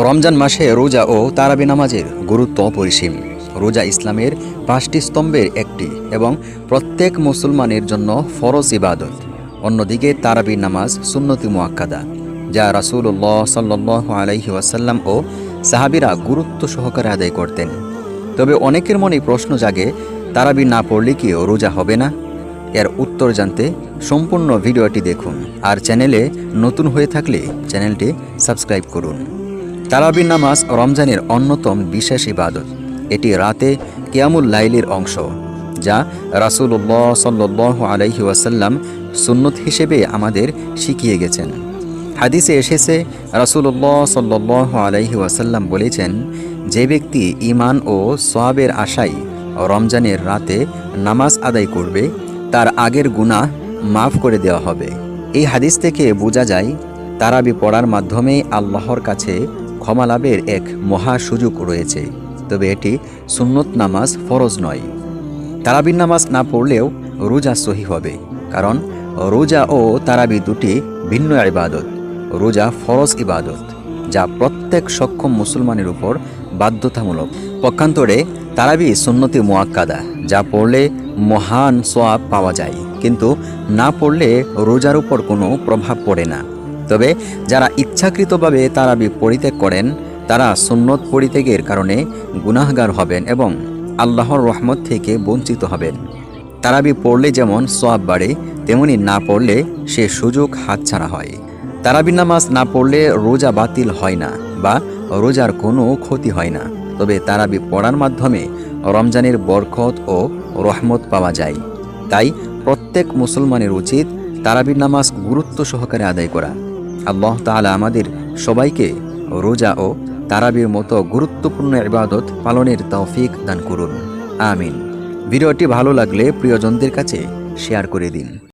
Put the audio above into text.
রমজান মাসে রোজা ও তারাবি নামাজের গুরুত্ব অপরিসীম। রোজা ইসলামের 5টি স্তম্ভের একটি এবং প্রত্যেক মুসলমানের জন্য ফরজ ইবাদত। অন্যদিকে তারাবি নামাজ সুন্নতি মুআক্কাদা, যা রাসূলুল্লাহ সাল্লাল্লাহু আলাইহি ওয়াসাল্লাম ও সাহাবীরা গুরুত্ব সহকারে আদায় করতেন। তবে অনেকের মনে প্রশ্ন জাগে, তারাবি না পড়লে কি রোজা হবে না? এর উত্তর জানতে সম্পূর্ণ ভিডিওটি দেখুন, আর চ্যানেলে নতুন হয়ে থাকলে চ্যানেলটি সাবস্ক্রাইব করুন। তারাবি নামাজ রমজানের অন্যতম বিশেষ ইবাদত। এটি রাতে কিয়ামুল লাইলের অংশ, যা রাসূলুল্লাহ সাল্লাল্লাহু আলাইহি ওয়াসাল্লাম সুন্নত হিসেবে আমাদের শিখিয়ে গেছেন। হাদিসে এসেছে, রাসূলুল্লাহ সাল্লাল্লাহু আলাইহি ওয়াসাল্লাম বলেছেন, যে ব্যক্তি ঈমান ও সওয়াবের আশায় রমজানের রাতে নামাজ আদায় করবে, তার আগের গুনাহ মাফ করে দেওয়া হবে। এই হাদিস থেকে বোঝা যায়, তারাবি পড়ার মাধ্যমে আল্লাহর কাছে ক্ষমা লাভের এক মহা সুযোগ রয়েছে। তবে এটি সুন্নত নামাজ, ফরজ নয়। তারাবির নামাজ না পড়লেও রোজা সহি হবে, কারণ রোজা ও তারাবি দুটি ভিন্ন ইবাদত। রোজা ফরজ ইবাদত, যা প্রত্যেক সক্ষম মুসলমানের উপর বাধ্যতামূলক। পক্ষান্তরে তারাবি সুন্নতি মুআক্কাদা, যা পড়লে মহান সওয়াব পাওয়া যায়, কিন্তু না পড়লে রোজার উপর কোনো প্রভাব পড়ে না। তবে যারা ইচ্ছাকৃতভাবে তারাবি পরিত্যাগ করেন, তারা সুন্নত পরিত্যাগের কারণে গুনাহগার হবেন এবং আল্লাহর রহমত থেকে বঞ্চিত হবেন। তারাবি পড়লে যেমন সওয়াব বাড়ে, তেমনি না পড়লে সে সুযোগ হাতছাড়া হয়। তারাবি নামাজ না পড়লে রোজা বাতিল হয় না বা রোজার কোনো ক্ষতি হয় না। তবে তারাবি পড়ার মাধ্যমে রমজানের বরকত ও রহমত পাওয়া যায়। তাই প্রত্যেক মুসলমানের উচিত তারাবি নামাজ গুরুত্ব সহকারে আদায় করা। আল্লাহ তাআলা আমাদের সবাইকে রোজা ও তারাবির মতো গুরুত্বপূর্ণ ইবাদত পালনের তৌফিক দান করুন। আমিন। ভিডিওটি ভালো লাগলে প্রিয়জনদের কাছে শেয়ার করে দিন।